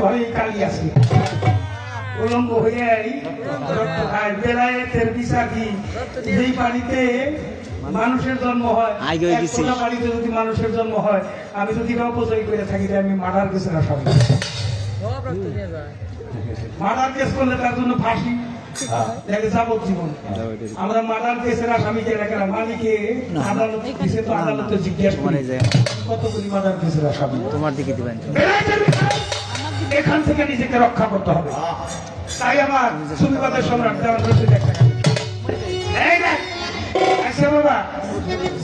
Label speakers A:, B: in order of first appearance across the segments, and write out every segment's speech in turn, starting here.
A: ঘরে কালি আছে উলঙ্গ হয়ে বেলায়েতের বিচারি যেই পানিতে মানুষের জন্ম হয়, পানিতে যদি মানুষের জন্ম হয়, আমি যদি অপচয় করে থাকি আমি মার্ডার কেসের আসামি। মার্ডার কেস করলে তার জন্য ফাঁসি যাবজ্জীবন। আমরা মার্ডার কেসের আসামি কে রাখলাম, মালিকে আদালত দিছে তো আদালতে জিজ্ঞেস করে কতগুলি মার্ডার কেসের আসামি তোমার দিকে দিবেন। এখান থেকে নিজেকে রক্ষা করতে হবে। তাই আমার সুবিবাদের সম্রাট দেওয়ান রশিদ একটা বাবা,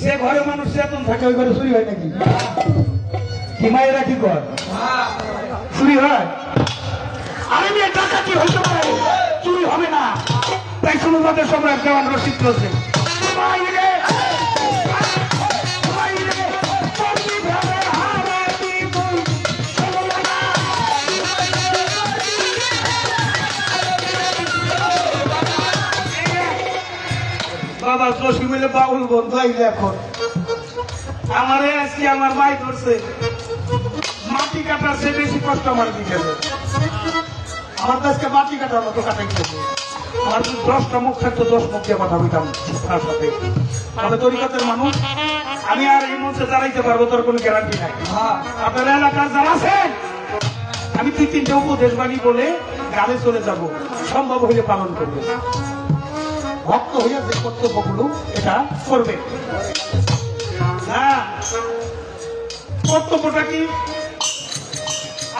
A: যে ঘরে মানুষ চেতন থাকে ওই ঘরে চুরি হয় নাকি? কি মায়েরা কি কর চুরি হয়? আরে মেয়ে ডাকাতি হইতে পারে, চুরি হবে না। তাই সুবিবাদের সম্রাট দেওয়ান রশিদ বলছে বাবা জসি মিলে বাউল বোন গাইলে এখন আমারে আজকে আমার মাই ধরছে মাটি কাটার সে বেশি কষ্ট আমার দিতেছে। আমার তো আজকে মাটি কাটার মতো কাটাইতেছে। আমার 10টা মুখ থাকতো 10 মুখ দিয়ে কথা বলতাম তার সাথে। তবে তরিকতের মানুষ আমি আর এই মঞ্চে দাঁড়াইতে পারবো তোর কোনো গ্যারান্টি নাই। আপনার এলাকার যারা আছেন আমি 2-3টে উপদেশ বাণী বলে গালে চলে যাব, সম্ভব হইলে পালন করবে। ভক্ত হইয়া যে কর্তব্যগুলো এটা করবে না। কর্তব্যটা কি?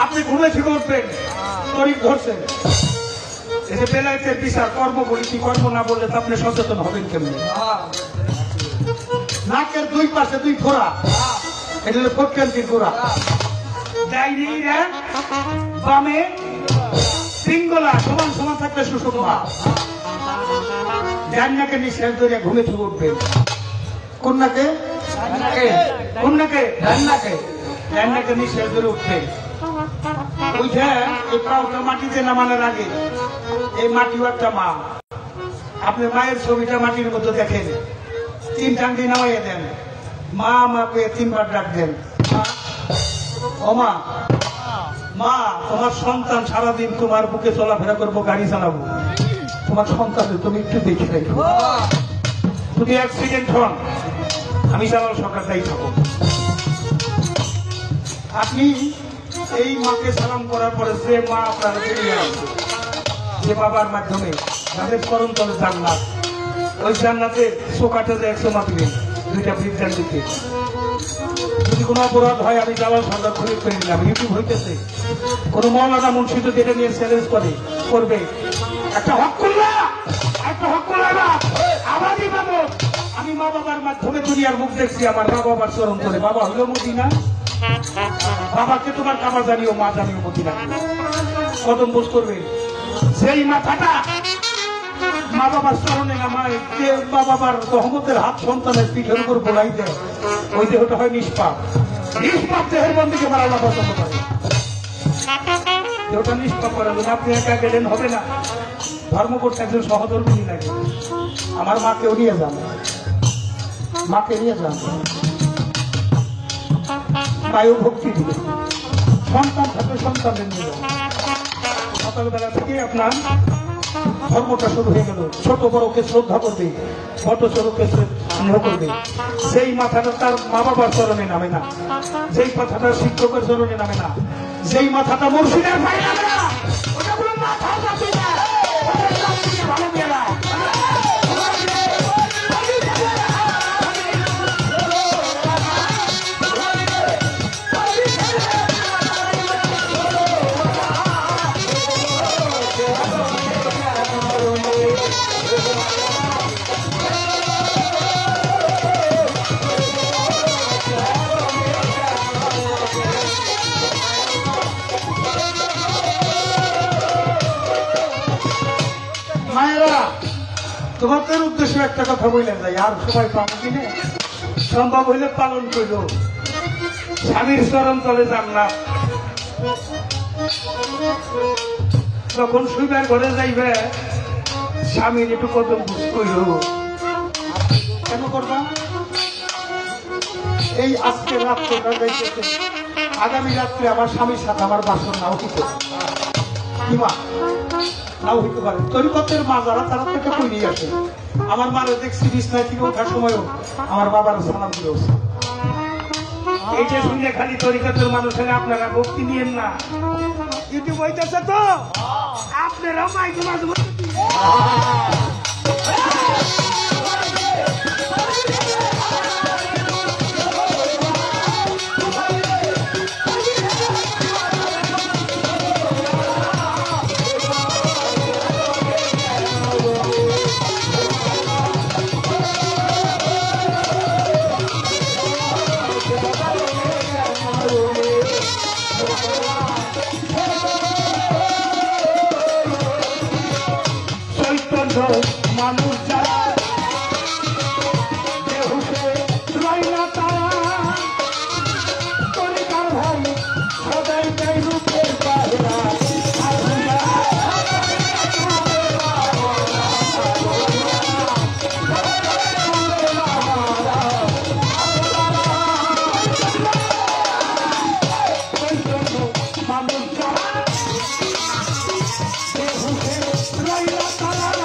A: আপনি ঘুমে থেকে উঠবেন, তরিক ধরছেন, এতে বেলায়েতের বিচার কর্ম বলি কি কর্ম না বললে তো আপনি সচেতন হবেন কেমনি? নাকের 2 পাশে 2 ফোড়া, এটা হলো প্রক্রান্তির ফোড়া। ডাইনিরা বামে সিঙ্গলা সমান সমান থাকলে সুষমা। ডান্নাকে নিঃশ্বাস ধরে ঘুমে থেকে উঠবেন। কন্যাকে কন্যাকে ডান্নাকে নিঃশ্বাস ধরে উঠবেন। বুঝে এই পাউটা মাটিতে নামানোর আগে এই মাটিও একটা মা। আপনি মায়ের ছবিটা মাটির মধ্যে দেখেন, 3 টাঙ্গি নামাইয়া দেন, মা মা পেয়ে 3 বার ডাক দেন। ও মা, মা তোমার সন্তান সারাদিন তোমার বুকে চলাফেরা করবো, গাড়ি চালাবো, তোমার সন্তানের তুমি একটু দেখে রাখবো। যদি অ্যাক্সিডেন্ট হন আমি চালাল সরকারটাই থাকবো। আপনি এই মাকে সালাম করার পরে যে মা আপনারা বেরিয়ে আসবে, যে বাবার মাধ্যমে যাদের করন্তলে জান্নাত, ওই জান্নাতে চোকাটে 100 মা দিবেন 2টা বৃদ্ধার দিকে। যদি কোনো অপরাধ হয় আমি জালাল সরকার খরিদ করে নিলাম। ইউটিউব হইতেছে, কোনো মৌলানা মুন্সি যদি এটা নিয়ে চ্যালেঞ্জ করবে, একটা হক করলা, একটা হক করলা না আমারই বাবু। আমি মা বাবার মাধ্যমে দুনিয়ার মুখ দেখছি, আমার মা বাবার চরণ করে। বাবা হইল মদিনা, বাবাকে তোমার কাবা জানিও, মা জানিও মদিনা। কদম বোঝ করবে সেই মাথাটা মা বাবার চরণে নামায়, যে মা বাবার রহমতের হাত সন্তানের পিঠের উপর বোলাই দেয়, ওই দেহটা হয় নিষ্পাপ। নিষ্পাপ দেহের বন্দীকে মারা আল্লাহ পছন্দ করে। দেহটা নিষ্পাপ করার জন্য আপনি একা গেলেন হবে না। ধর্ম করতে একজন সহধর্মী লাগে। আমার মাকেও নিয়ে যান, মাকে নিয়ে যান, মায়েও ভক্তি দিবে। সন্তান থাকলে সন্তানের নিয়ে যান। সকালবেলা থেকে আপনার ধর্মটা শুরু হয়ে গেল। ছোট বড়কে শ্রদ্ধা করবে, ছোট ছোটকে স্নেহ করবে। সেই মাথাটা তার মা বাবার চরণে নামে না, যেই মাথাটা শিক্ষকের চরণে নামে না, যেই মাথাটা মুর্শিদের ভাই নামে না, ওটা কোনো মাথা যাচ্ছে না। ভালো মেলা মায়েরা, তোমাদের উদ্দেশ্যে একটা কথা বললেন যাই, আর সবাই পাবো কিনে সম্ভব হইলে পালন করল। স্বামীর চরণ তলে জান্নাত। যখন শুইবার ঘরে যাইবে স্বামীর একটু কদম কইল। কেন করবা? এই আজকে রাত্রটা যাইতেছে আগামী রাত্রে আমার স্বামীর সাথে আমার বাসন নাও হইতে পারে কি মা নাও হইতে পারে তরিকতের মা যারা তারা থেকে কই আসে আমার মারে দেখছি বিছনায় থেকে ওঠার সময়ও আমার বাবার সালাম দিয়ে উঠছে এইটা শুনলে খালি তরিকতের মানুষের আপনারা ভক্তি নিয়েন না কিন্তু বইতেছে তো আপনারাও মাইকে মাঝে মাঝে মানুষ যারা দেহুসে রইনা তারা তরিকার ভাই সদাই তাই রূপের পায়রা মানুষ যারা দেহুসে রইনা তারা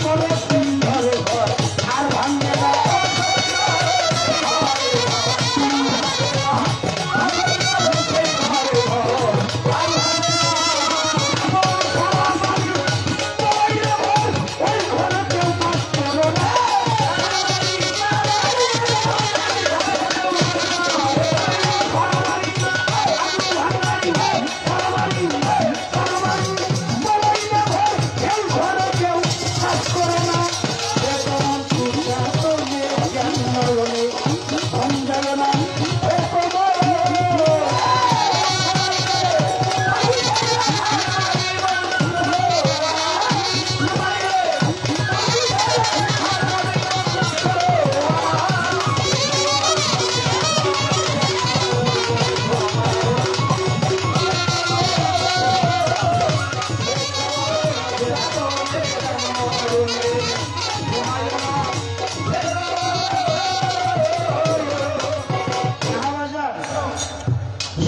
A: করে সেই ঘরে ঘর আর ভাঙবে না।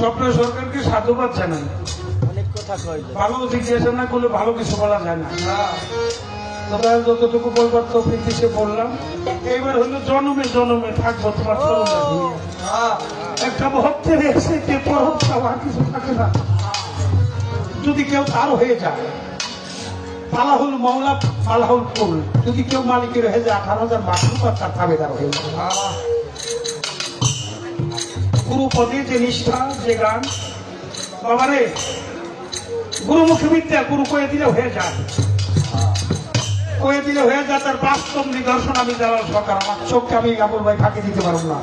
A: স্বপ্ন সরকারকে সাধুবাদ জানাই। ভালো জিজ্ঞাসা না করলে ভালো কিছু বলা যায় না। তবে যতটুকু বলবার তো সে বললাম। এইবার হলো জন্মে জন্মে থাকবো তোমার চরণ। একটা ভক্তের এসে পরম চাওয়া কিছু থাকে না। যদি কেউ তার হয়ে যায়, পালাহুল মৌলা পালাহুল ফুল, যদি কেউ মালিকের হয়ে যায় 18,000 মাতৃকার তার তাবেদার হয়ে যায়। গুরু পদে যে নিষ্ঠা, যে গান, বাবারে গুরুমুখী বিদ্যা গুরু কয়ে দিলে হয়ে যায়, কয়ে দিলে হয়ে যায়। তার বাস্তব নিদর্শন আমি জালাল সরকার, আমার চোখকে আমি আবুল ভাই ফাঁকি দিতে পারব না।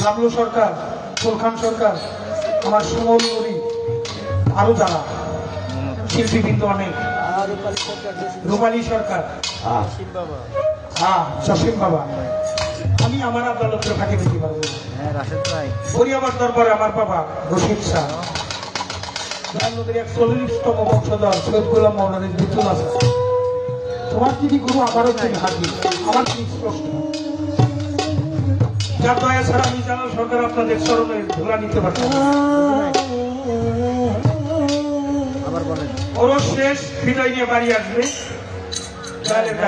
A: লাবলু সরকার, ফুলখান সরকার, আমার সুমন মুড়ি, আরো যারা শিল্পীবৃন্দ অনেক, রূপালী সরকার, হ্যাঁ জসিম বাবা, আমি আমার আদালতের ফাঁকি দিতে পারবো না। পরিবার দরবারে আমার বাবা রশিদ শাহ, নদীর 41তম বংশধর সৈয়দ গোলাম মৌলানা বিপুল হাসান, তোমার যিনি গুরু আমারও তিনি হাজি, আমার তিনি স্পষ্ট। যার দয়া ছাড়া আমি জালাল সরকার আপনাদের চরণে ধুলা নিতে পারছি না। ওরও শেষ বিদায় নিয়ে বাড়ি আসবে,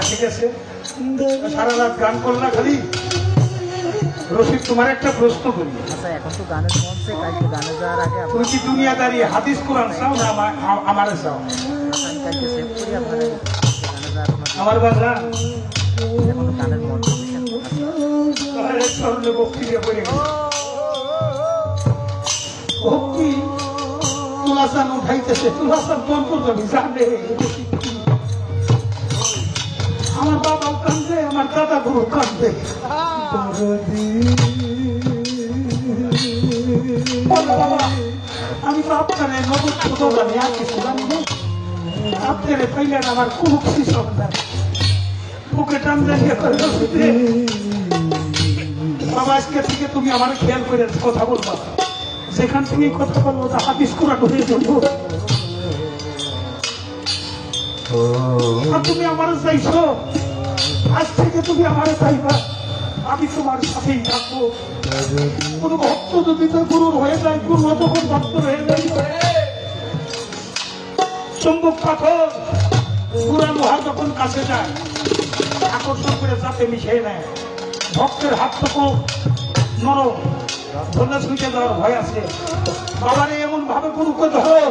A: ঠিক আছে। সারা রাত গান করলা খালি। রশিদ, তোমার একটা প্রশ্ন করি, তুমি কি দুনিয়াদারি হাদিস কোরআন চাও না আমারে চাও? আমার বাজা ভক্তি দিয়ে পড়ে গেছে। ভক্তি তুলাসান উঠাইতেছে, তুলাসান কোন করবে জানে। আমার বাবাও কান্দে, আমার দাদা গুরু কান্দে। আমি তো আপনার নগদ ছোট জানি, আর কিছু জানি না। আপনার পাইলেন আমার কোনো খুশি সন্তান বুকে টান দিয়ে করে বাবা, আজকে থেকে তুমি আমার খেয়াল করে কথা বলবা। যেখান তুমি কথা বলবো তা হাদিস কোরআন হয়ে যাবো। তুমি আমার চাইছো, আজ থেকে তুমি আমার চাইবা, আমি তোমার সাথেই থাকবো। কোন ভক্ত যদি তো গুরুর হয়ে যায়, গুরু তখন ভক্ত হয়ে যায়। চুম্বক পাথর পুরা লোহা যখন কাছে যায়, আকর্ষণ করে যাতে মিশিয়ে নেয়। ভক্তের হাত তো নরম, ধরে ছুঁতে দেওয়ার ভয় আছে। বাবারে এমন ভাবে গুরুকে ধরো,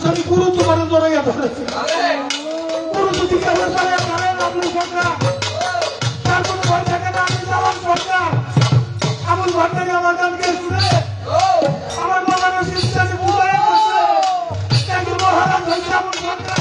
A: যদি গুরু তোমার জড়াইয়া ধরে, গুরু যদি কেমন ধরে আপনি সরকার, তার কোনো ভয় থাকে না। আমি জালাল সরকার, আমুল ভান্ডারি আমার গানকে শুনে আমার বাবার শিষ্যাকে বুঝাই করছে, একজন মহারাজ হয়েছে আমুল সরকার।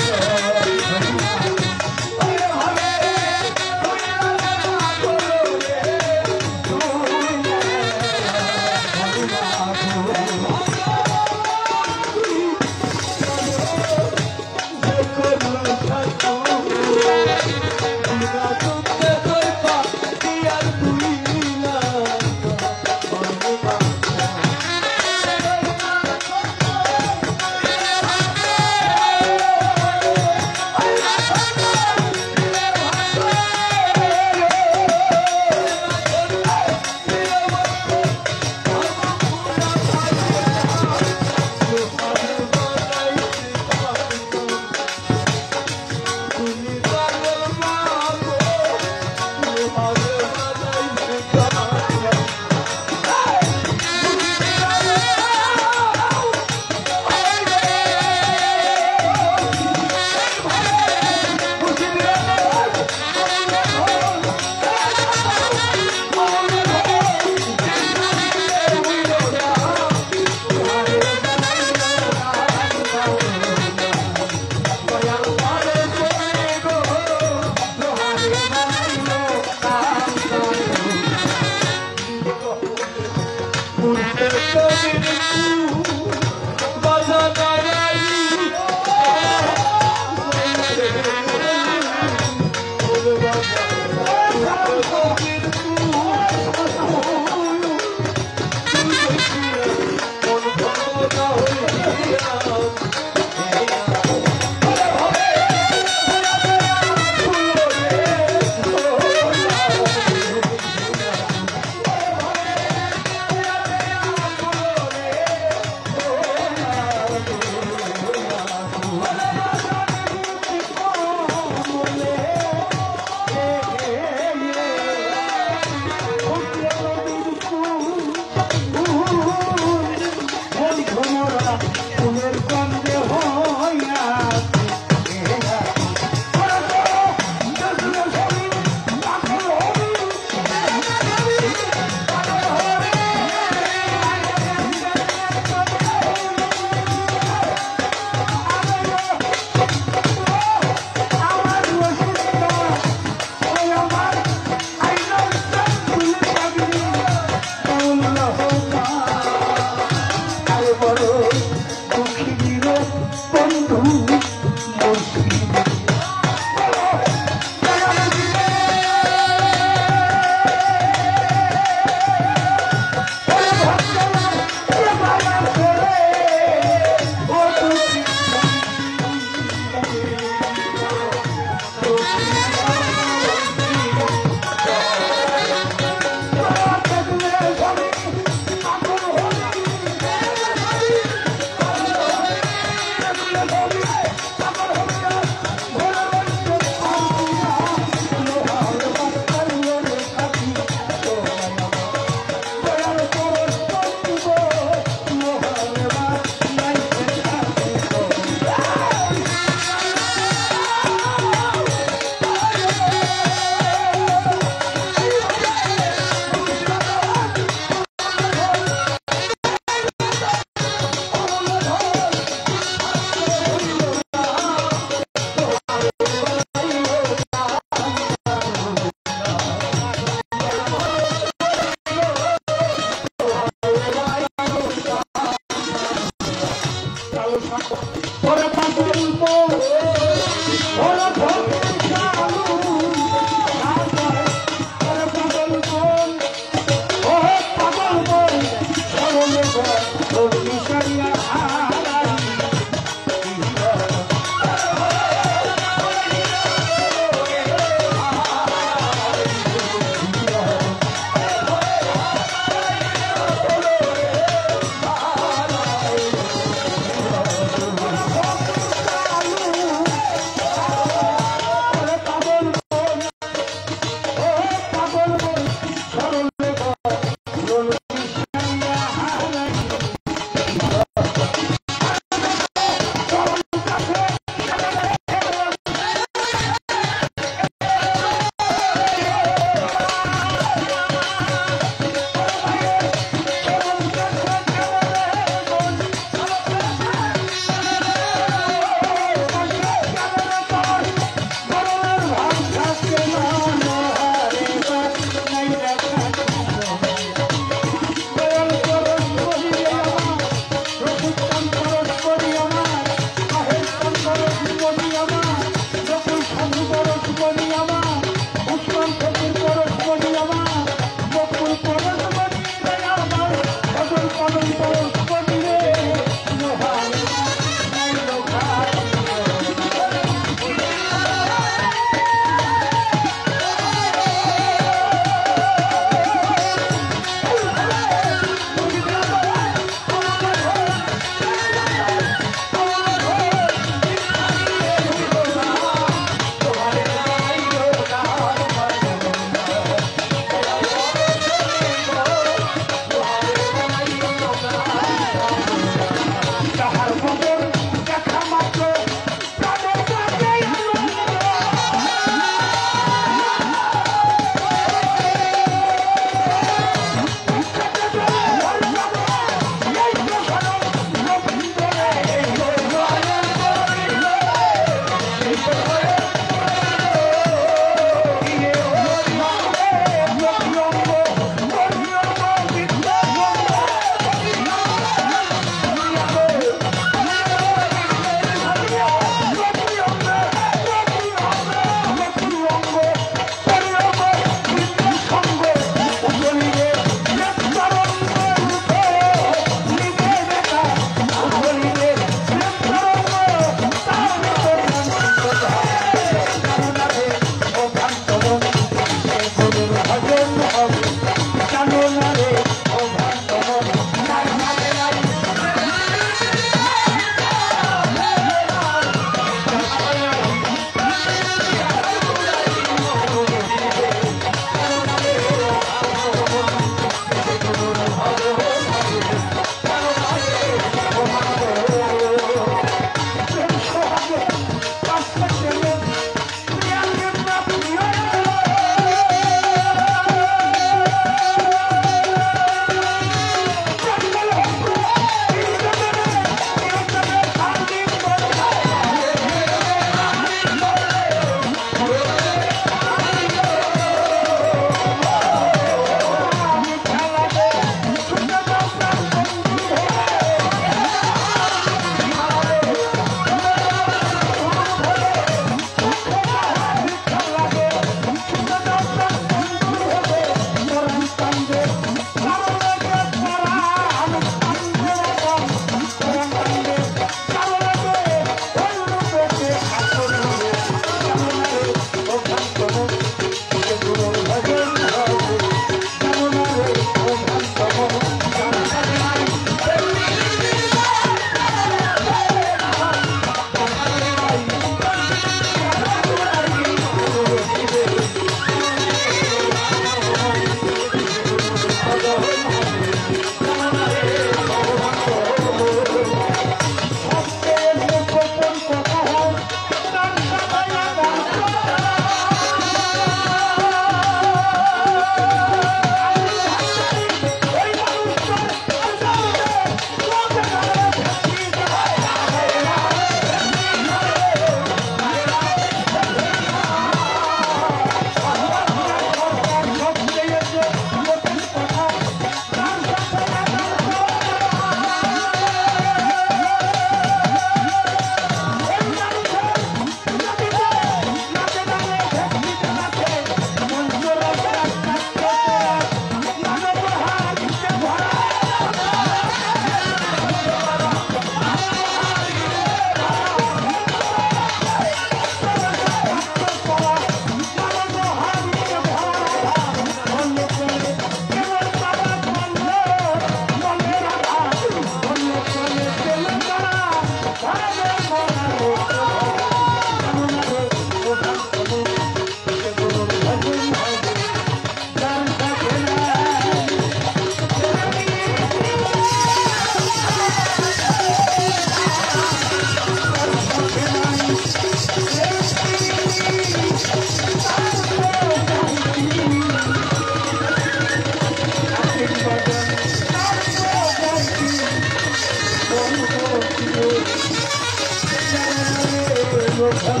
B: সালাম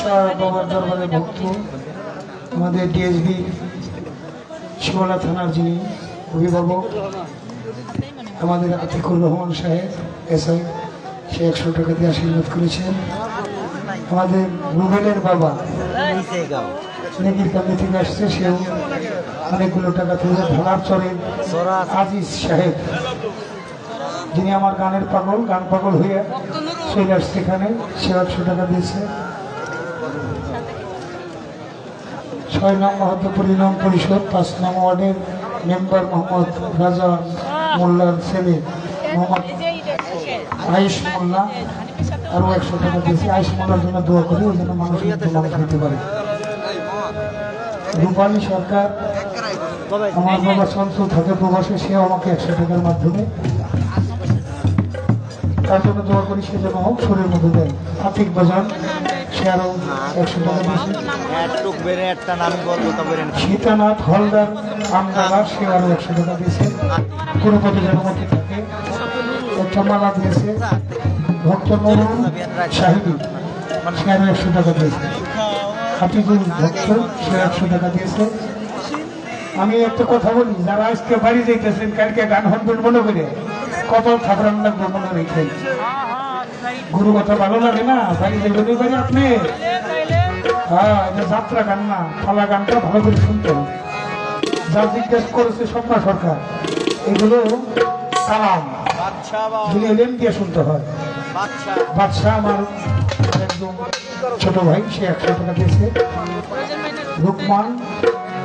B: শাহ বাবার দরবারে ভক্ত আমাদের ডিএসবি শিমলা থানার যিনি অভিভাবক আমাদের আতিকুর রহমান সাহেব এসআই সে 100 টাকা দিয়ে আশীর্বাদ করেছেন। আমাদের রুবেলের বাবা নেকির কান্দি থেকে আসছে, সেও অনেকগুলো টাকা তুলে ঢালার চরের আজিজ সাহেব যিনি আমার গানের পাগল, গান পাগল হয়ে চলে আসছে এখানে, সে 100 টাকা দিয়েছে। 6 নং মহত্তপুর ইউনিয়ন পরিষদ 5 নং ওয়ার্ডের মেম্বার মোহাম্মদ রাজা মোল্লার ছেলে মোহাম্মদ আয়েশ মোল্লা আরও 100 টাকা দিয়েছে। আয়েশ মোল্লার জন্য দোয়া করি, ওই জন্য মানুষ মানুষ হতে পারে। রূপালী সরকার আমার বাবা সঞ্চল থাকে প্রবাসে, সেও আমাকে 100 টাকার মাধ্যমে তার জন্য দোয়া করি, সে যেন শরীরের মধ্যে দেয়। আতিক বাজার সে আরো 100 টাকা দিয়েছে। সীতানাথ হলদার আমদালা সে আরো 100 টাকা দিয়েছে। কোনো পথে জনমতি থাকে একটা মালা দিয়েছে। ভক্ত নুরুল শাহিদী সে আরো 100 টাকা দিয়েছে। হাফিজুল ভক্ত সে 100 টাকা দিয়েছে। আমি একটা কথা বলি, যারা আজকে বাড়ি যাইতেছেন কালকে গান হনবেন মনে করে কপাল থাকলাম লাগবে মনে রেখে। গুরু কথা ভালো লাগে না, বাড়ি যাবেন বাড়ি আপনি। হ্যাঁ, এটা যাত্রা গান না, ফালা গানটা ভালো করে শুনতেন। যা জিজ্ঞেস করেছে স্বপ্না সরকার, এগুলো কালাম এলেন দিয়ে শুনতে হয়। বাদশাহ আমার একদম ছোট ভাই, সে 100 টাকা দিয়েছে। রুকমান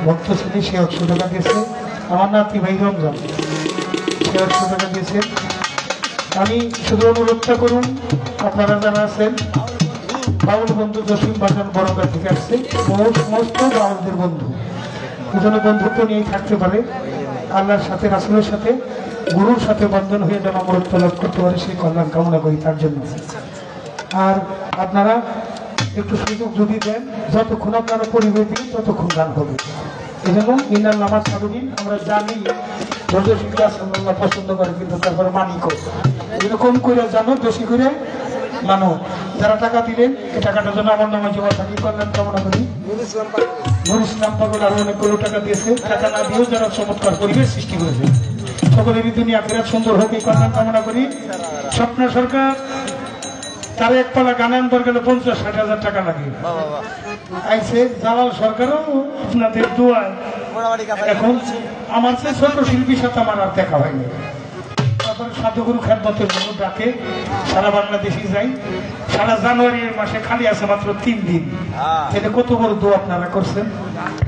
B: ভক্ত ছেলে, সে 100 টাকা দিয়েছে। আমার নাতি ভাই রমজান সে 100 টাকা দিয়েছে। আমি শুধু অনুরোধটা করুন, আপনারা যারা আছেন বাউল বন্ধু জসিম বাজার বরঙ্গা থেকে আসছে, সমস্ত বাউলদের বন্ধু যেন বন্ধুত্ব নিয়েই থাকতে পারে, আল্লাহর সাথে রাসূলের সাথে গুরুর সাথে বন্ধন হয়ে যেন অমরত্ব লাভ করতে পারে, সেই কল্যাণ কামনা করি তার জন্য। আর আপনারা একটু সুযোগ যদি দেন, যতক্ষণ আপনারা পরিবেশ দিন ততক্ষণ গান হবে। এই জন্য ইনার নামাজ সাধুদিন আমরা জানি ধৈর্য শিক্ষা আল্লাহ পছন্দ করে, কিন্তু তারপরে মানি করি এরকম করে জানো, বেশি করে মানো। যারা টাকা দিলেন এই টাকাটার জন্য আমার নামে জমা থাকি, কল্যাণ কামনা করি। নুর ইসলাম পাগল আরো অনেকগুলো টাকা দিয়েছে। টাকা না দিয়েও যারা চমৎকার পরিবেশ সৃষ্টি করেছে, সকলেরই দুনিয়া আখিরাত সুন্দর হোক এই কল্যাণ কামনা করি। স্বপ্না সরকার তার এক পালা গানে আনবার গেলে 50-60 হাজার টাকা লাগে। আইসে জালাল সরকারও আপনাদের দোয়ায় এখন আমার সে ছোট শিল্পীর সাথে আমার আর দেখা হয়নি। তারপরে সাধুগুরু খেদমতের জন্য ডাকে, সারা বাংলাদেশে যাই। সারা জানুয়ারির মাসে খালি আছে মাত্র 3 দিন। এটা কত বড় দোয়া আপনারা করছেন,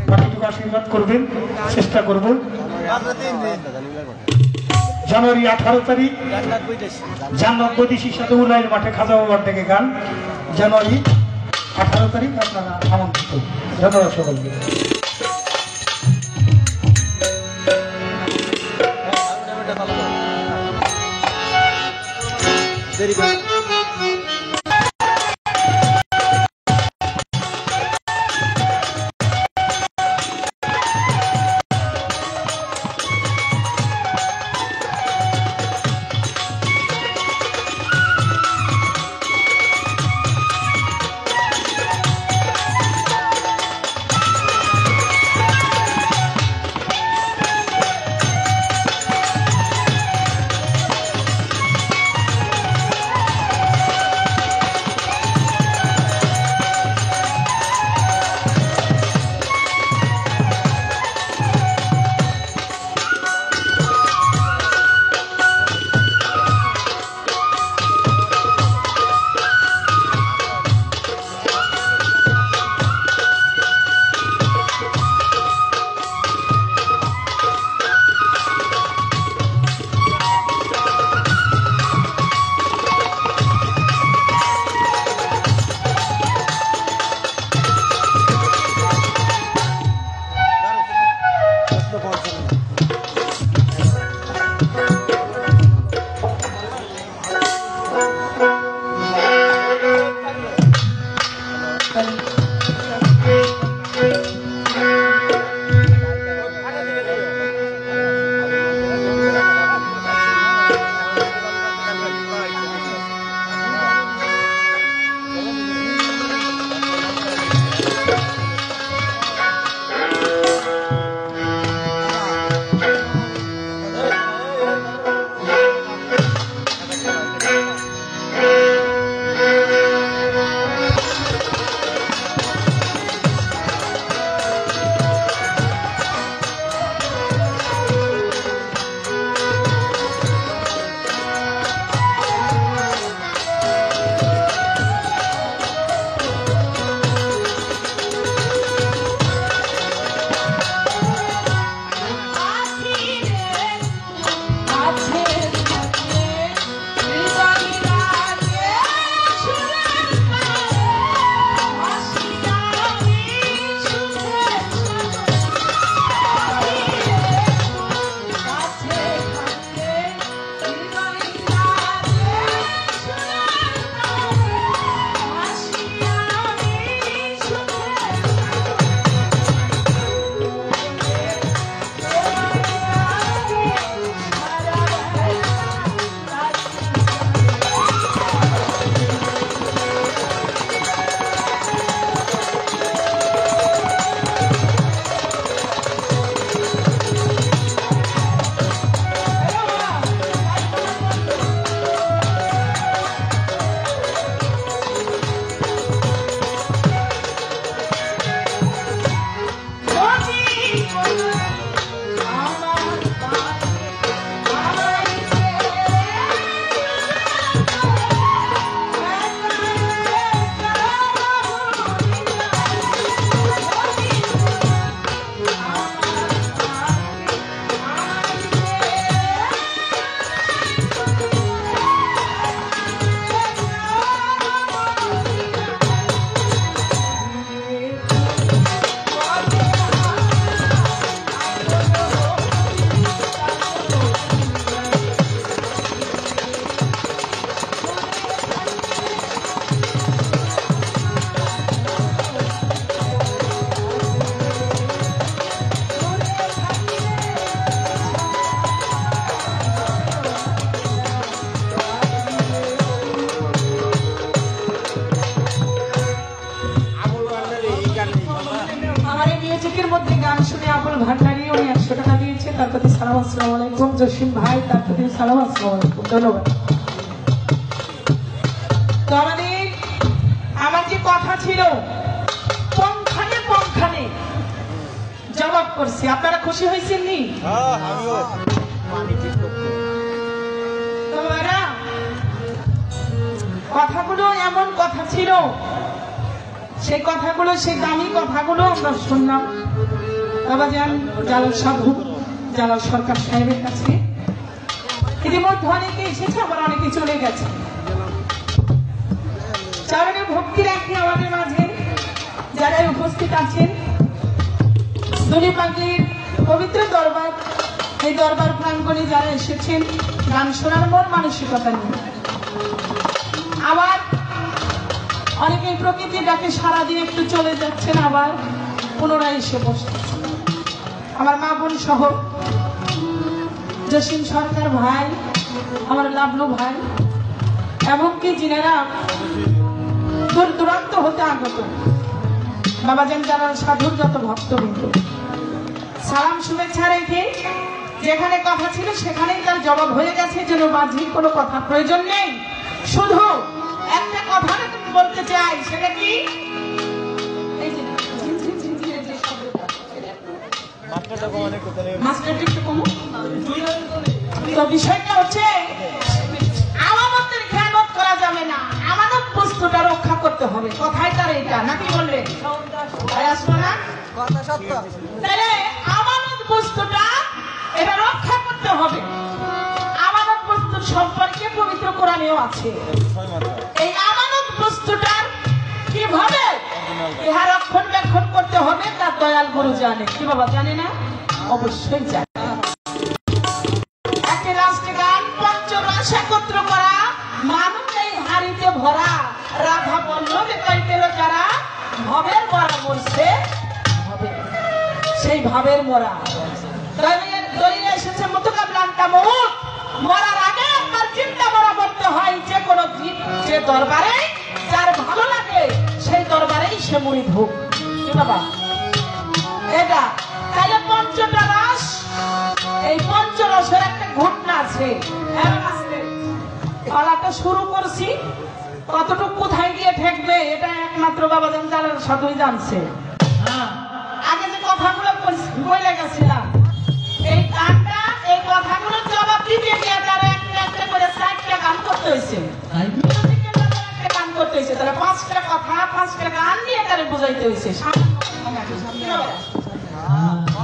B: বাকিটুকু আশীর্বাদ করবেন, চেষ্টা করবেন। জানুয়ারি 18 তারিখ জান্নাত বৈদেশির সাথে উলাইল মাঠে খাজা বাবার ডেকে গান। জানুয়ারি 18 তারিখ আপনারা আমন্ত্রিত। ধন্যবাদ সকলকে।
C: আসসালামু আলাইকুম জসিম ভাই, তার প্রতি সালাম, আসসালামু আলাইকুম, ধন্যবাদ। তো আমার যে কথা ছিল পঙ্খানে পঙ্খানে জবাব করছি, আপনারা খুশি হয়েছেন নি? কথাগুলো এমন কথা ছিল, সেই কথাগুলো, সেই দামি কথাগুলো আমরা শুনলাম বাবাজান জালাল সাধু, জালাল সরকার সাহেবের কাছে। ইতিমধ্যে অনেকে এসেছে, আবার অনেকে চলে গেছে। চরণে ভক্তি রাখি আমাদের মাঝে যারা উপস্থিত আছেন। দুলি পাগলির পবিত্র দরবার, এই দরবার প্রাঙ্গণে যারা এসেছেন গান শোনার মন মানসিকতা নিয়ে, আবার অনেকে প্রকৃতির ডাকে সারা দিয়ে একটু চলে যাচ্ছেন, আবার পুনরায় এসে বসতেছেন। আমার মা বোন সহ জসিম সরকার ভাই, আমার লাবলু ভাই, এমনকি যিনারা দূর দূরান্ত হতে আগত বাবাজান জালাল সাধুর যত ভক্তবৃন্দ, সালাম শুভেচ্ছা রেখে যেখানে কথা ছিল সেখানেই তার জবাব হয়ে গেছে, যেন বাহ্যিক কোনো কথা প্রয়োজন নেই। শুধু একটা কথা বলতে চাই, সেটা কি বিষয়টা হচ্ছে আমানতের খেয়ানত করা যাবে না, আমানত বস্তুটা রক্ষা করতে হবে। কথাই তার এটা নাকি বললেন? আসবো না তাহলে আমানত বস্তুটা এটা রক্ষা করতে হবে। আমানত বস্তুর সম্পর্কে পবিত্র কোরআনেও আছে। এই আমানত বস্তুটার কিভাবে ইহা রক্ষণাবেক্ষণ করতে হবে তার দয়াল গুরু জানে। কি বাবা জানে না? অবশ্যই জানে। একটা লাস্টে গান, পঞ্চরস একত্র করা, মানুষ এই হাড়িতে ভরা, রাধা বল্লভে কইতেল যারা, করছে ভাবে, সেই ভাবের মরা দলিলে এসেছে মুতুকাবলান্তা মুহুত, মরার আগে আপনার চিন্তা করা করতে হয় যে কোনো যে দরবারে যার ভালো লাগে সেই দরবারেই সে মুড়ি হোক। কি বাবা এটা তাহলে পঞ্চটা রস, এই পঞ্চরসের একটা ঘটনা আছে। পালাটা শুরু করছি, কতটুকু কোথায় গিয়ে ঠেকবে এটা একমাত্র বাবা জালাল সাধুই জানছে। আগে যে কথাগুলো বলে গেছিলাম, এই গানটা এই কথাগুলোর জবাব দিতে গিয়ে তারা একটা একটা করে 4টা গান করতে হয়েছে, একটা গান করতে হয়েছে, তাহলে 5টা কথা 5টা গান নিয়ে তারা বুঝাইতে হয়েছে।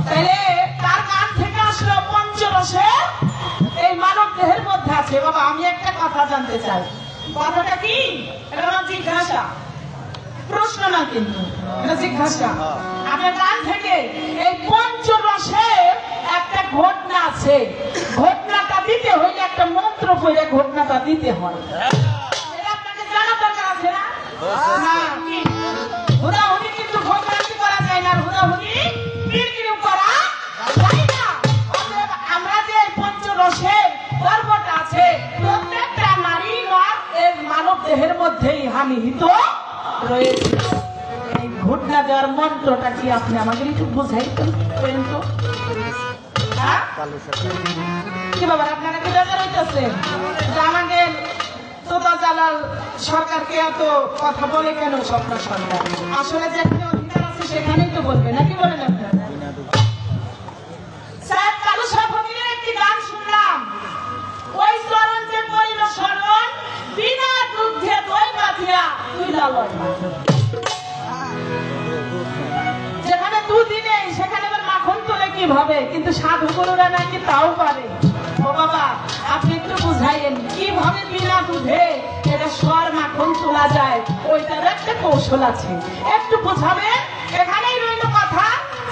C: তাহলে তার গান থেকে আসলো পঞ্চরসে এই মানব দেহের মধ্যে আছে। বাবা আমি একটা কথা জানতে চাই, কথাটা কি? এটা আমার জিজ্ঞাসা, প্রশ্ন না, কিন্তু এটা জিজ্ঞাসা। আপনার গান থেকে এই পঞ্চরসের একটা ঘটনা আছে, ঘটনাটা দিতে হইলে একটা মন্ত্র পড়ে ঘটনাটা দিতে হয়। এটা আপনাকে জানা দরকার আছে না? হ্যাঁ, কি হুদাহুদি কিন্তু ভোগান্তি করা যায় না, হুদাহুদি কিরকির করা যায় না। অতএব আমরা যে পঞ্চরসের পর্বটা আছে প্রত্যেকটা নারী নর এর মানব দেহের মধ্যেই হানিহিত রয়েছে। এই ঘটনা দেওয়ার মন্ত্রটা কি আপনি আমাকে একটু বুঝাইতেন তো? হ্যাঁ কি বাবা আপনারা কি দরকার হইতেছে যে আমাকে তোতা জালাল সরকারকে এত কথা বলে কেন? স্বপ্ন সরকার আসলে যেখানে অধিকার আছে সেখানেই তো বলবে, নাকি বলেন আপনারা? সাহেব কালু শাহ ফকিরের একটি গান শুনলাম, ওই চরণ যে করিল শরণ বিনা দুগ্ধে দই বাঁধিয়া তুই লালন। যেখানে দুধই নেই সেখানে আবার মাখন তোলে কিভাবে? কিন্তু সাধু গুরুরা নাকি তাও পারে। ও বাবা আপনি একটু বুঝাইয়েন কিভাবে বিনা দুধে এটা সর মাখন তোলা যায়, ওইটার একটা কৌশল আছে, একটু বুঝাবেন। এখানেই রইল কথা।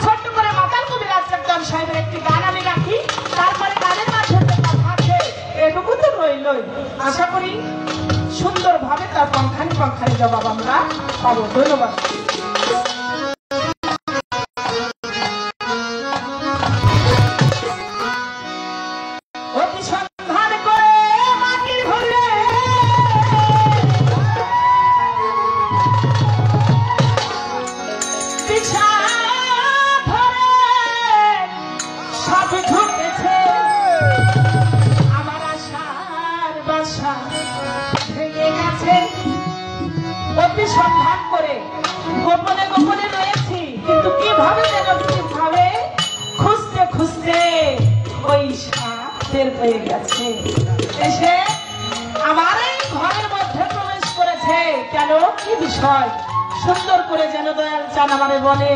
C: ছোট্ট করে মাতাল কবিরাজ চট্টগ্রাম সাহেবের একটি গান আমি রাখি, তারপরে গানের মাধ্যমে কথা আছে এটুকু তো রইলই। আশা করি সুন্দরভাবে তার পঙ্খানি জবাব আমরা পাবো। ধন্যবাদ। সন্ধান করে গোপনে গোপনে রয়েছি, কিন্তু কিভাবে যেন কিভাবে খুঁজতে খুঁজতে ওই সাপের হয়ে গেছে, এসে আমার এই ঘরের মধ্যে প্রবেশ করেছে। কেন কি বিষয়? সুন্দর করে যেন দয়াল চান আমারে বলে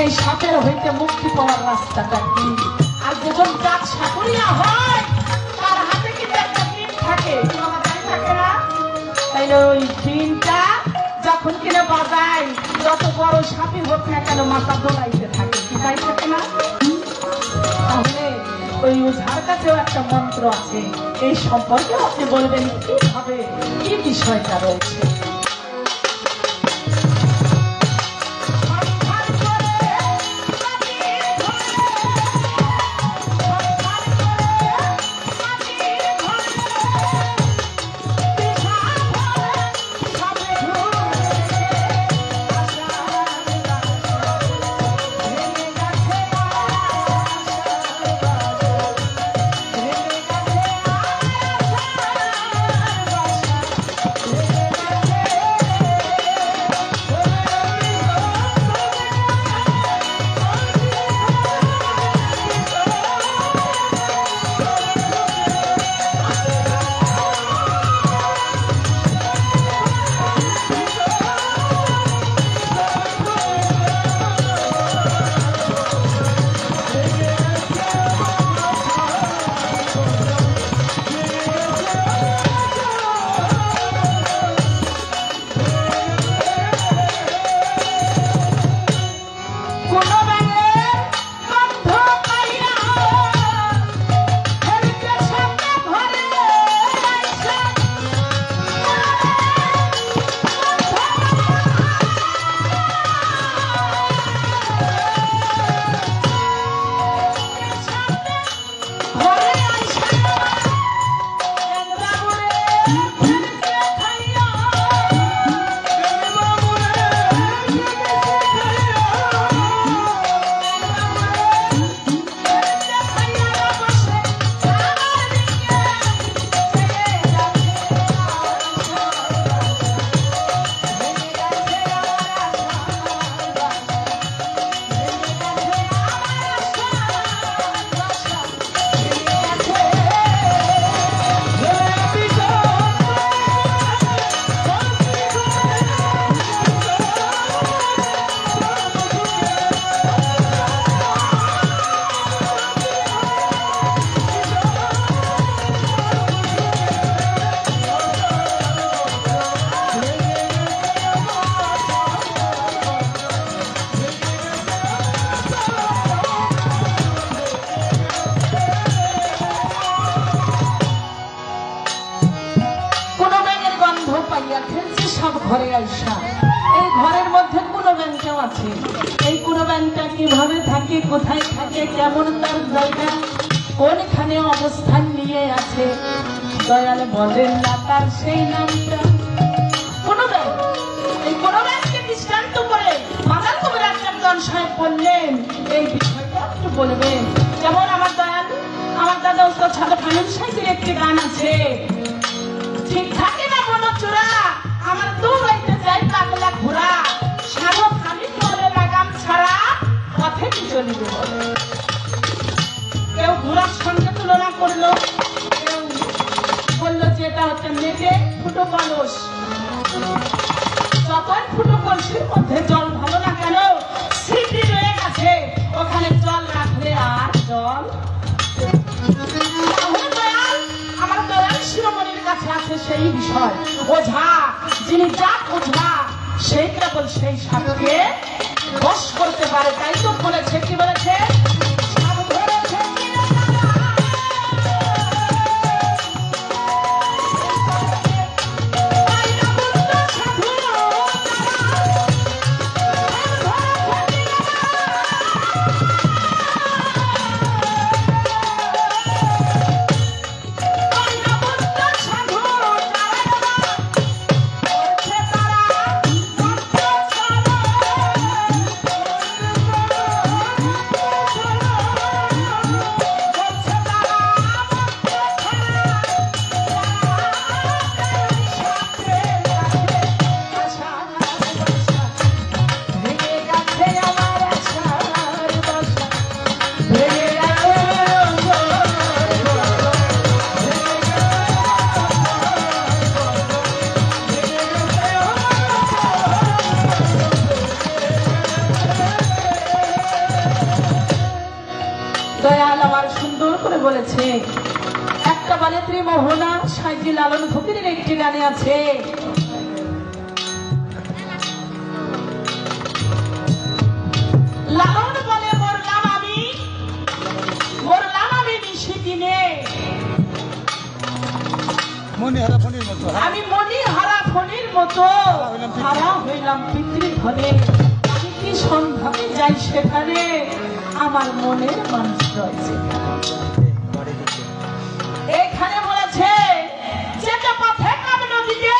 C: এই সাপের হইতে মুক্তি পাওয়ার রাস্তাটা কি। আর যখন চাঁদ সাকুরিয়া হয় তার হাতে কিন্তু একটা দিন থাকে, থাকে না? তাইলে ওই দিনটা যখন কিনা বাজায় যত বড় সাপই হোক না কেন মাথা দোলাইতে থাকে, কি তাই থাকে না? তাহলে ওই ওঝার কাছেও একটা মন্ত্র আছে, এই সম্পর্কে আপনি বলবেন কিভাবে কি বিষয়টা রয়েছে। ঘরে আইসা এই ঘরের মধ্যে কোনো ব্যাংকটাও আছে। এই কোনো ব্যাংকটা কিভাবে থাকে, কোথায় থাকে, কেমন তার জায়গা, কোনখানে অবস্থান নিয়ে আছে, দয়াল বলেন না তার সেই নামটা। কোনো ব্যাংক, এই কোনো ব্যাংককে দৃষ্টান্ত করে বাঙাল কবিরাজ চন্দন সাহেব বললেন এই বিষয়টা একটু বলবেন। যেমন আমার দয়াল, আমার দাদা উস্তাদ সাদা ফানুন সাহেবের একটি গান আছে, ঠিক থাকে না মনো চূড়া, আমার দৌড়াইতে যাই পাগলা ঘোড়া, সাধু খালি বলে লাগাম ছাড়া পথে কি চলিবে বলে। কেউ ঘোড়ার সঙ্গে তুলনা করলো, কেউ বললো যে এটা হচ্ছে মেঘে ফুটো কলস, যতই ফুটো কলসির মধ্যে জল ভালো না কেন স্মৃতি রয়ে গেছে, ওখানে জল রাখলে আর জল। আমার দয়াল শিরোমণির কাছে আছে সেই বিষয়, ওঝা যিনি যা ওঝা সেই কেবল সেই সাধুকে বশ করতে পারে। তাই তো বলেছে, কি বলেছে, সাধু ধরেছে বলেছে। একটা বলে ত্রিমোহনা সাইজি লালন ফকিরের একটি গানে আছে, লালন বলে মরলাম আমি নিশি দিনে, আমি মনি হারা ফণির মতো হারা হইলাম পিতৃধনে, আমি কি সন্ধানে যাই সেখানে, আমার মনের মানুষ রয়েছে। এখানে বলেছে যেটা পথে কামনা দিতে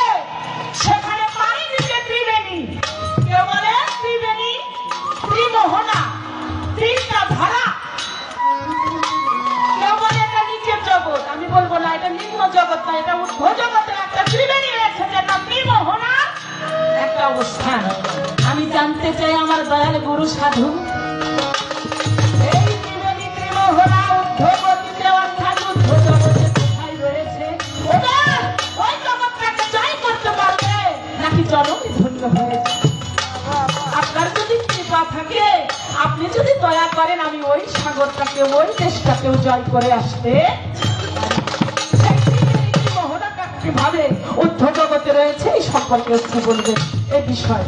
C: সেখানে পানি দিতে ত্রিবেণী, কেউ বলে ত্রিবেণী, ত্রিমোহনা, তিনটা ধারা, কেউ বলে এটা নিচের জগৎ, আমি বলবো না এটা নিম্ন জগৎ না, এটা ঊর্ধ্ব জগতের একটা ত্রিবেণী রয়েছে যেটা ত্রিমোহনা একটা অবস্থান। আমি জানতে চাই আমার দয়াল গুরু সাধু এই ত্রিবেণী ত্রিমোহনা ঊর্ধ্ব গতিতে অর্থাৎ ঊর্ধ্ব জগতে কোথায় রয়েছে, ওই জগৎটাকে জয় করতে পারবে নাকি জনমই ধন্য হয়েছে। আপনার যদি কৃপা থাকে, আপনি যদি দয়া করেন, আমি ওই সাগরটাকে ওই দেশটাকেও জয় করে আসতে, কিভাবে ঊর্ধ্ব জগতে রয়েছে এই সম্পর্কে একটু বলবেন এই বিষয়।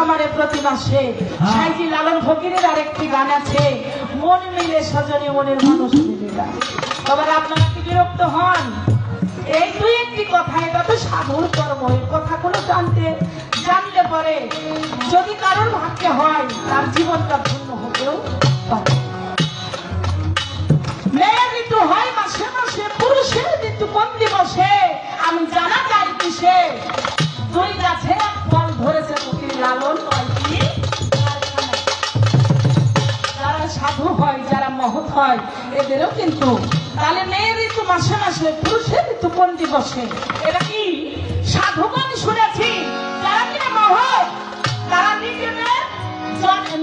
C: তোমারে প্রতি মাসে সাইজি লালন ফকিরের আরেকটি গান আছে, মন মিলে সজনে মনের মানুষ মিলে না। তবে আপনারা কি বিরক্ত হন? এই দুই একটি কথা, এটা তো সাধুর কর্ম। এই কথাগুলো জানলে পরে যদি কারোর ভাগ্যে হয় তার জীবনটা ধন্য হতেও পারে। মেয়ের ঋতু হয় মাসে মাসে, পুরুষের ঋতু কোন দিবসে, আমি জানা যাই কিসে, দুই গাছে ফল ধরেছে ফকির লালন কয়টি কারখানায়। যারা সাধু হয়, যারা মহৎ হয়, এদেরও কিন্তু তাহলে মেয়ের ঋতু মাসে মাসে, পুরুষের ঋতু কোন দিবসে, এটা কি সাধুগণ শুনেছি। যারা কিনা মহৎ, তারা নিজেদের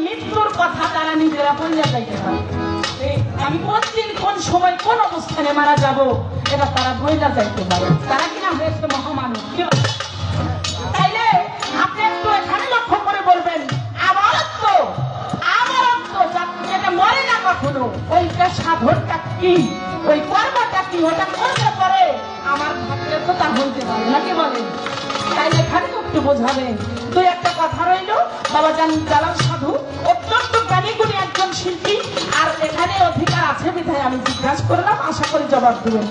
C: মৃত্যুর কথা তারা নিজেরা বলিয়া যাইতে পারে। আমি কোন দিন কোন সময় কোন অবস্থানে মারা যাব এটা তারা বইলা যাইতে পারে। তারা কিনা হয়েছে মহামানব। তাইলে আপনি একটু এখানে লক্ষ্য করে বলবেন, আমারত্ব যেটা মরে না কখনো, ওইটা সাধনটা কি, ওই কর্মটা কি, ওটা করতে পারে আমার ভাগ্যে তো তা হইতে পারে নাকি বলেন? তাইলে এখানে একটু বোঝাবেন। দুই একটা কথা রইল। বাবা জালাল সাধু অত্যন্ত জ্ঞানী গুণী একজন শিল্পী, আর এখানে অধিকার আছে বিধায় আমি জিজ্ঞাসা করলাম, আশা করি জবাব দেবেন।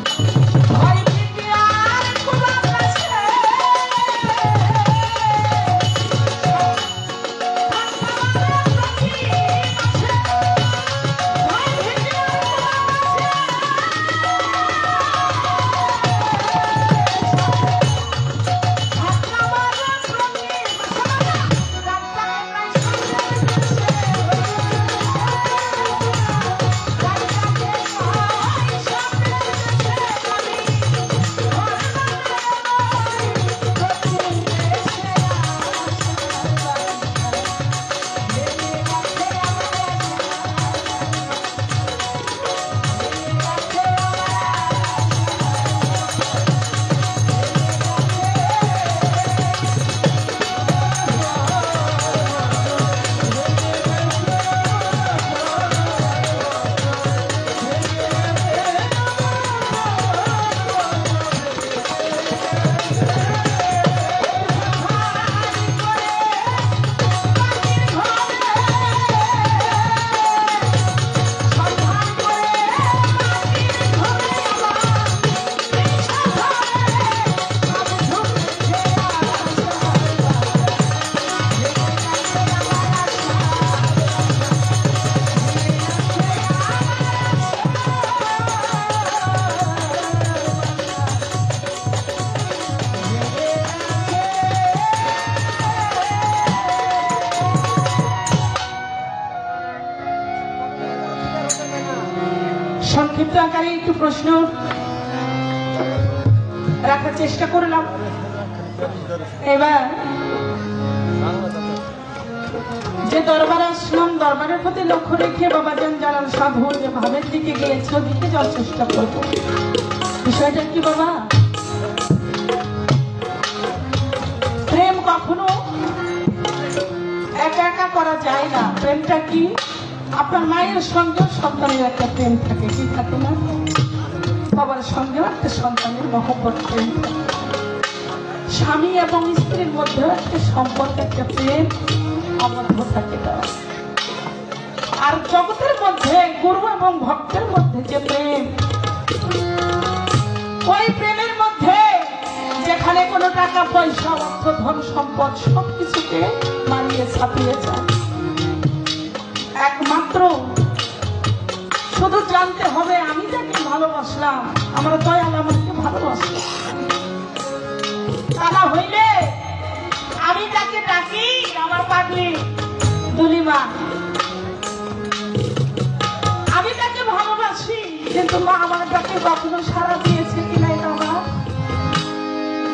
C: সংক্ষিপ্ত আকারে একটু প্রশ্ন রাখার চেষ্টা করলাম। এবার যে দরবারে আসলাম, দরবারের প্রতি লক্ষ্য রেখে বাবাজান জালাল সাধু যে ভাবের দিকে গিয়েছে ওদিকে যাওয়ার চেষ্টা করবো। বিষয়টা কি বাবা? প্রেম কখনো একা একা করা যায় না। প্রেমটা কি? আপনার মায়ের সঙ্গে সন্তানের একটা প্রেম থাকে, কি থাকে না? বাবার সঙ্গেও একটা সন্তানের মহব্বত প্রেম থাকে। স্বামী এবং স্ত্রীর মধ্যেও একটা সম্পর্ক, একটা প্রেম আবদ্ধ থাকে। আর জগতের মধ্যে গুরু এবং ভক্তের মধ্যে যে প্রেম, ওই প্রেমের মধ্যে যেখানে কোনো টাকা পয়সা, অর্থ, ধন সম্পদ সবকিছুকে মারিয়ে ছাপিয়ে যায়। একমাত্র শুধু জানতে হবে আমি যাকে ভালোবাসলাম, আমার দয়াল আমাকে ভালোবাসলাম। তা না হইলে আমি যাকে ডাকি আমার পাগলি দুলিমা, আমি তাকে ভালোবাসি, কিন্তু মা আমার ডাকে কখনো সাড়া দিয়েছে কিনা এটা আমার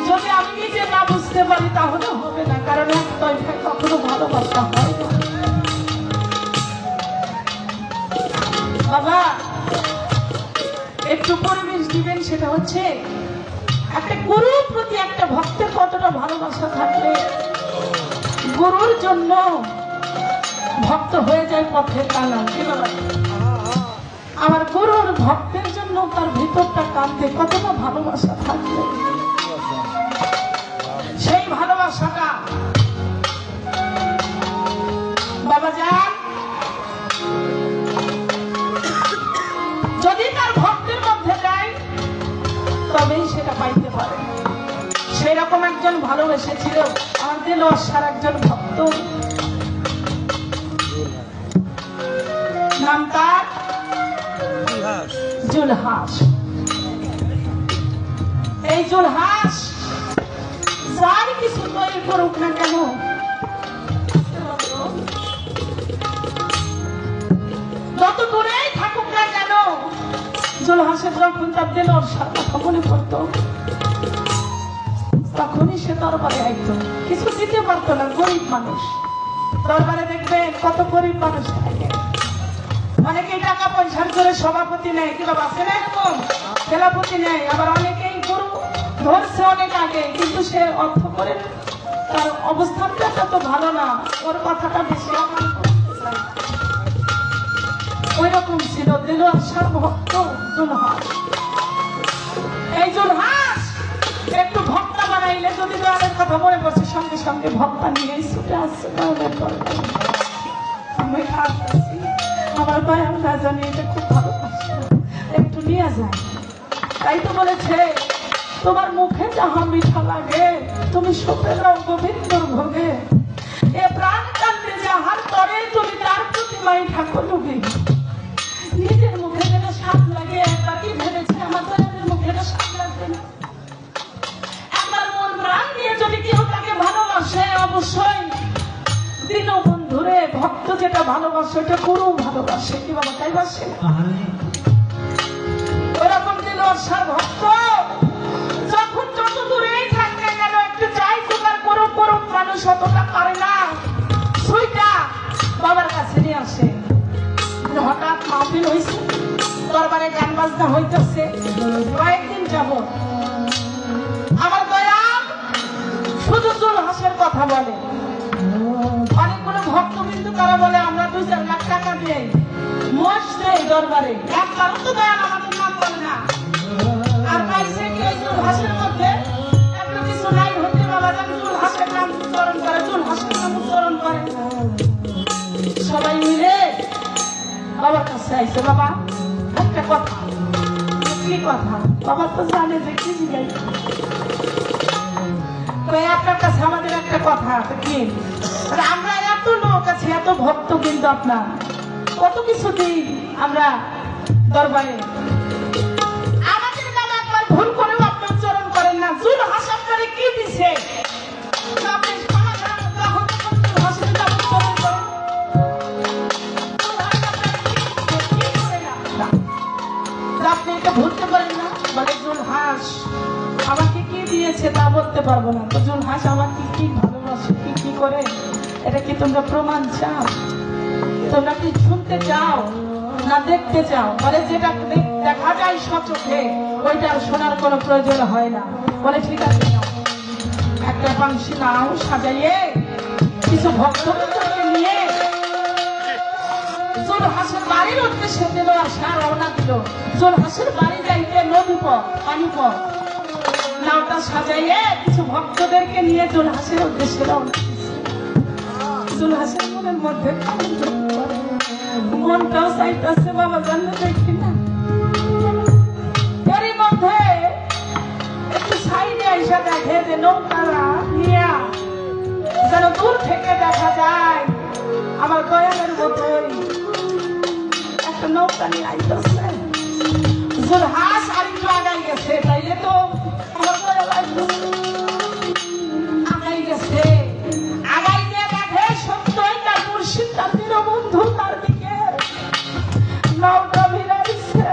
C: যদি আমি নিজে না বুঝতে পারি তাহলে হবে না। কারণ এক তরফে কখনো ভালোবাসা হয় না। বাবা একটু পরিবেশ দিবেন, সেটা হচ্ছে একটা গুরুর প্রতি একটা ভক্তের কতটা ভালোবাসা থাকলে গুরুর জন্য ভক্ত হয়ে যায় পথের কানা। কি বাবা? আমার গুরুর ভক্তের জন্য তার ভিতরটা কাঁদতে কতটা ভালোবাসা থাকলে সেই ভালোবাসাটা এরকম একজন ভালোবেসেছিল আমার দিলওয়ার একজন ভক্ত, নাম তার জুলহাস। এই জুলহাস যার কিছু তৈরি করুক না কেন, যত দূরেই থাকুক না কেন, জুলহাসের যখন তার দিলওয়ার কথা মনে পড়তো তখনই সে দরবারে আইতো। কিছু দিতে পারতো না, গরিব মানুষ। দরবারে দেখবেন কত গরিব মানুষ থাকে, অনেকেই টাকা পয়সার জোরে সভাপতি নেয়, কিংবা বাসে না এরকম খেলাপতি নেয়, আবার অনেকেই গুরু ধরছে অনেক আগে, কিন্তু সে অর্থ করে তার অবস্থানটা তত ভালো না, ওর কথাটা বেশি ওই রকম ছিল দিলওয়ার ভক্ত জুলহাস। এই জুলহাস একটু ভক্তা বানাইলে যদি দয়ালের কথা মনে পড়ছে সঙ্গে সঙ্গে ভক্তা নিয়ে ছুটে আসছে দয়ালের দরবারে। আমি আসছি, আমার দয়াল না জানি এটা খুব ভালো একটু নিয়ে যায়। তাই তো বলেছে তোমার মুখে যাহা মিঠা লাগে তুমি সুপে দাও গোবিন্দর ভোগে, এ প্রাণ কান্দে যাহার তরে তুমি তার প্রতিমাই ঠাকুর লুবি। নিজের মুখে যেন স্বাদ লাগে, একবার কি ভেবেছে আমার দয়ালের মুখে স্বাদ লাগবে না? একবার মন প্রাণ দিয়ে যদি কেউ তাকে ভালোবাসে, অবশ্যই দীনবন্ধুরে ভক্ত যেটা ভালোবাসে ওটা গুরু ভালোবাসে, কি বাবা তাই বাসে? ওরকম দিলওয়ার ভক্ত যখন যত দূরেই থাকতে গেল একটু যাই তোমার করুক করুক, মানুষ অতটা পারে না, সুইটা বাবার কাছে নিয়ে আসে। হঠাৎ মাহফিল হয়েছে, দরবারে গান বাজনা হইতেছে, কয়েকদিন যাব আমার দয়াল শুধু জুলহাসের কথা বলে। অনেকগুলো ভক্তবিন্দু তারা বলে আমরা 2-4 লাখ টাকা দিয়ে মোষ দেই দরবারে, একবারও তো দয়াল আমাদের নাম বলে না। আর পাইছে কি ওই জুলহাসের মধ্যে একটু কিছু নাই হতে বাবা যেন জুলহাসের নাম উচ্চারণ করে, জুলহাসের নাম উচ্চারণ করে। সবাই মিলে বাবার কাছে আইছে, বাবা একটা কথা। কি কথা? বাবা তো জানে যে কি জিগাই। আপনার কাছে আমাদের একটা কথা, কি আমরা এত লোক আছি, এত ভক্ত, কিন্তু আপনার কত কিছু দিই আমরা দরবারে, আমাদের নামে একবার ভুল করেও আপনি উচ্চারণ করেন না। জুলহাস আপনারে কি দিছে আপনি আপনি এটা ভুলতে পারেন না? বলে জুলহাস আমাকে কি দিয়েছে তা বলতে পারবো না, তো জুলহাস আমাকে কি ভালোবাসে, কি কি করে, এটা কি তোমরা প্রমাণ চাও? তোমরা কি শুনতে চাও না দেখতে চাও? বলে যেটা দেখা যায় সচোখে ওইটা শোনার কোনো প্রয়োজন হয় না। বলে ঠিক আছে, একটা বাংশি নাও সাজাইয়ে কিছু ভক্তকে নিয়ে জুলহাসের বাড়ির উদ্দেশ্যে দিল, আসা রওনা দিল। জুলহাসের বাড়ি যাইতে নদী পথ, পানি পথ, নাওটা সাজাইয়ে কিছু ভক্তদেরকে নিয়ে জুলহাসের উদ্দেশ্যে রওনা দিচ্ছে। জুলহাসের মনের মধ্যে মনটাও চাইতেছে বাবা জানলে দেখি না। এরই মধ্যে একটু সাইডে আইসা দেখে যে নৌকারা নিয়া যেন দূর থেকে দেখা যায় আমার দয়ালের মতোই একটা নৌকা নিয়ে আইতেছে। জুলহাস আরেকটু আগাই গেছে, তাইলে তো আমার দয়াল আগাই গেছে। আগাই দিয়ে দেখে সত্যই তার মুর্শিদ, তার দীনবন্ধু তার দিকে নৌকা ভিড়াইছে।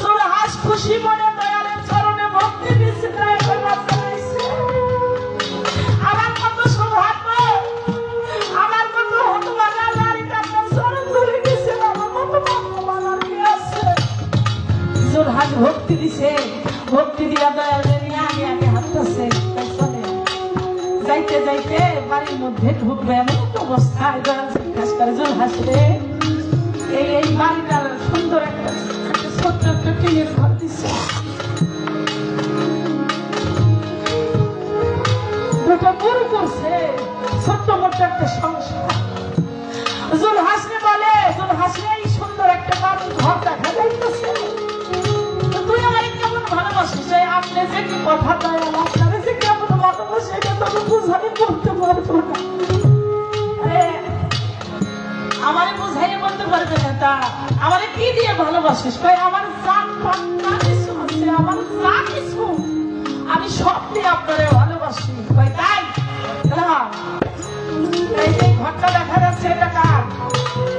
C: জুলহাস খুশি মনে দয়ালের চরণে ভক্তি বিছড়ায় চালাইছে। আমার কত সৌভাগ্য, আমার কত হতভাগা নারী তার চরণ ধরে গেছে, আমার কত ভাগ্যবান আর কি আছে। জুলহাস ভক্তি দিছে, ভক্তি দিয়া দয়ালে নিয়ে আগে আগে হাঁটতেছে। যাইতে যাইতে বাড়ির মধ্যে ঢুকবে এমন একটা অবস্থায় দয়াল জিজ্ঞাসা করে, জুলহাস রে এই বাড়িটার সুন্দর একটা ছোট্ট একটা টিনের ঘর দিচ্ছে, দুটো গরু করছে, ছোট্ট মোট্ট একটা সংসার। জুলহাসরে বলে, জুলহাসরে এই সুন্দর একটা বাড়ির ঘর দেখা যাইতেছে, তুই আমার কেমন ভালোবাসিস, আপনি যে কি কথা দয়াল আপনারা যে কেমন তা আমারে কি দিয়ে ভালোবাসিস? কই আমার জান প্রাণ যা কিছু আছে, আমার যা কিছু আমি সব দিয়ে আপনারে ভালোবাসি। কই তাই? হ্যাঁ। এই যে ঘরটা দেখা যাচ্ছে এটা কার?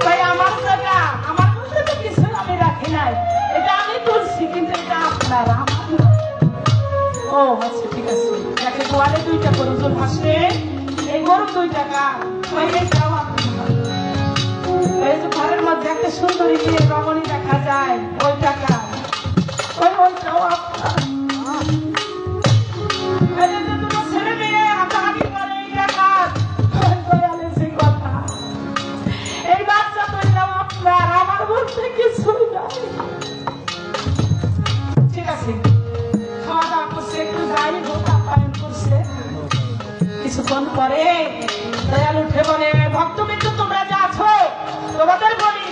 C: কই আমার জায়গা, আমার মধ্যে তো কিছু আমি রাখি নাই, এটা আমি তুলছি, কিন্তু এটা আপনার, আমার না। ও আচ্ছা ঠিক আছে। দেখে গোয়ালে 2টা গরু জোর হাসে, এই গরু 2 টাকা। কই এইটাও আপনার। এই যে ঘরের মধ্যে একটা সুন্দরী মেয়ে রমণী দেখা যায়, ওই টাকা। ওই ওইটাও আপনার। এই যে দুটো ছেলে মেয়ে হাঁটাহাঁটি করে, এই টাকা। ওই দয়ালে যে কথা। এই বাচ্চা তো এটাও আপনার, আমার বলতে কিছুই নাই। ঠিক আছে, খাওয়া দাওয়া করছে, একটু যাই হোক আপ্যায়ন করছে। কিছুক্ষণ পরে দয়াল উঠে বলে, ভক্তবৃন্দ তোমরা যা আছো তোমাদের বলি,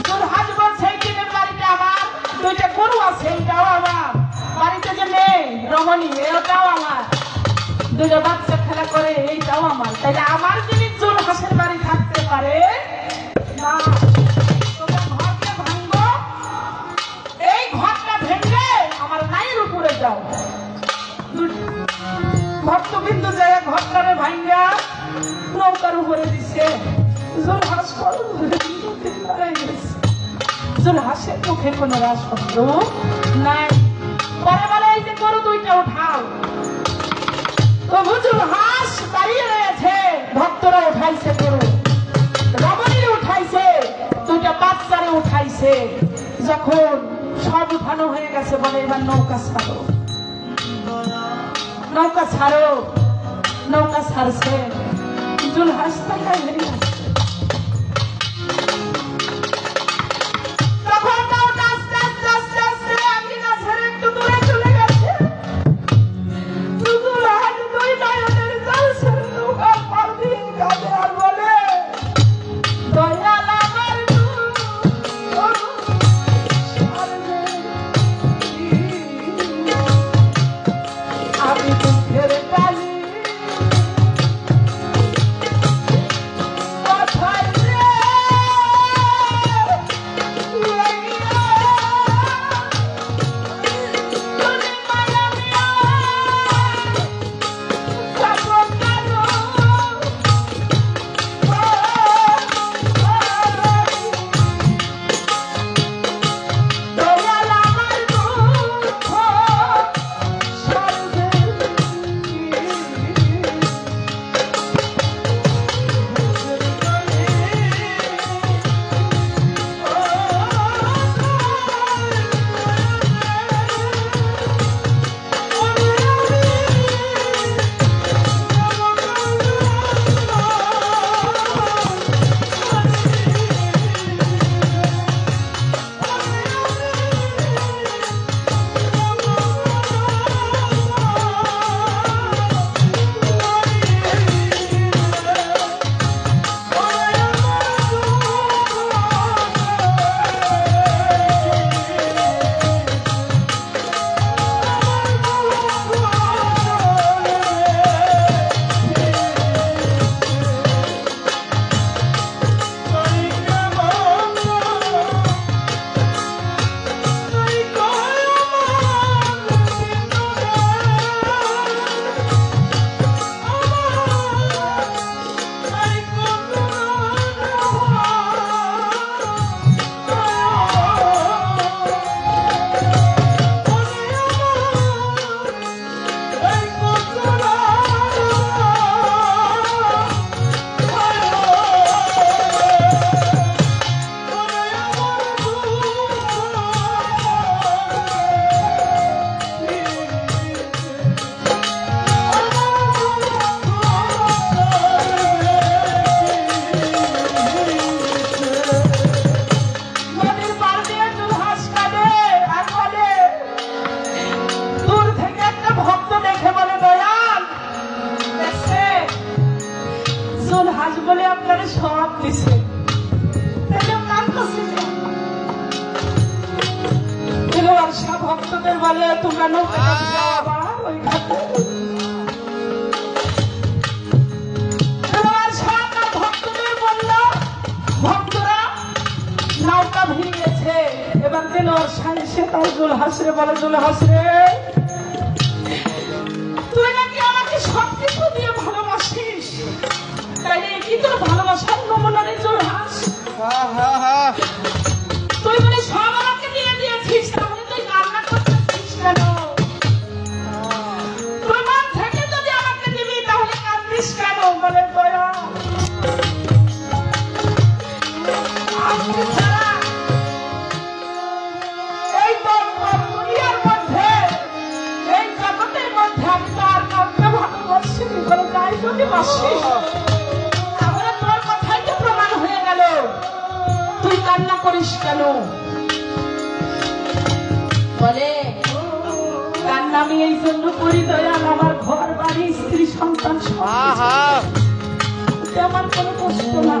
C: তোর হাজ বলছে এই দিনের বাড়িতে আমার 2টা গরু আছে, এইটাও আমার। বাড়িতে যে মেয়ে রমণী, এটাও আমার। 2টা বাচ্চা খেলা করে, এইটাও আমার। তাইলে আমার যিনি জোর হাসের বাড়ি থাকতে পারে না। তোমরা ঘরকে ভাঙবো, এই ঘরটা ভেঙে আমার নাইয়ের উপরে যাও। ভক্তবিন্দু যায় ঘরটারে ভাঙ্গা নৌকার উপরে দিছে। জোর হাস জোর হাসের মুখে কোন রাজশব্দ নাই। পরে বলে এই যে গরু 2টা উঠাও। তবু জোর হাস দাঁড়িয়ে রয়েছে। ভক্তরা উঠাইছে গরু, রমণীর উঠাইছে, 2টা বাচ্চারে উঠাইছে। যখন সব উঠানো হয়ে গেছে বলে এবার নৌকা ছাড়ো, নৌকা ছাড়ো। নৌকা ছাড়ছে, জুলহাস তাকায় বেরিয়ে আসছে। তখন নৌকা আস্তে আস্তে আস্তে আস্তে আঙ্গিনা ছেড়ে একটু দূরে চলে গেছে। জুলহাস 2 নয়নের জল ছেড়ে নৌকার পার দিয়ে কাঁদে আর বলে, দয়াল আমার আমি দুঃখের কালি ভক্তদের বলে তোমরা নৌকাটা যাও আবার ওই ঘাটে। ভক্তদের বলল ভক্তরা নৌকা তার সামনে সে তার জোল হাসরে বলে, জোল হাসরে তুই নাকি আমাকে সবকিছু দিয়ে ভালোবাসিস, তাইলে কি তোর ভালোবাসার নমুনা রে জোল হাস? তুই বলে সব আমাকে দিয়ে দিয়েছিস, তাহলে তুই কান্না করতেছিস কেন? তুই মন থেকে যদি আমাকে দিবি তাহলে কান্দিস কেন? বলে দয়া এই দুনিয়ার মধ্যে, এই জগতের মধ্যে আমি তো আর কাউকে ভালোবাসি বলে তাই যদি বাসিস তাহলে তোর কথাই তো প্রমাণ হয়ে গেল, তুই কান্না করিস কেন? বলে কান্না আমি এই জন্য করি দয়াল, আমার ঘর বাড়ি স্ত্রী সন্তান সব আমার কোনো কষ্ট না।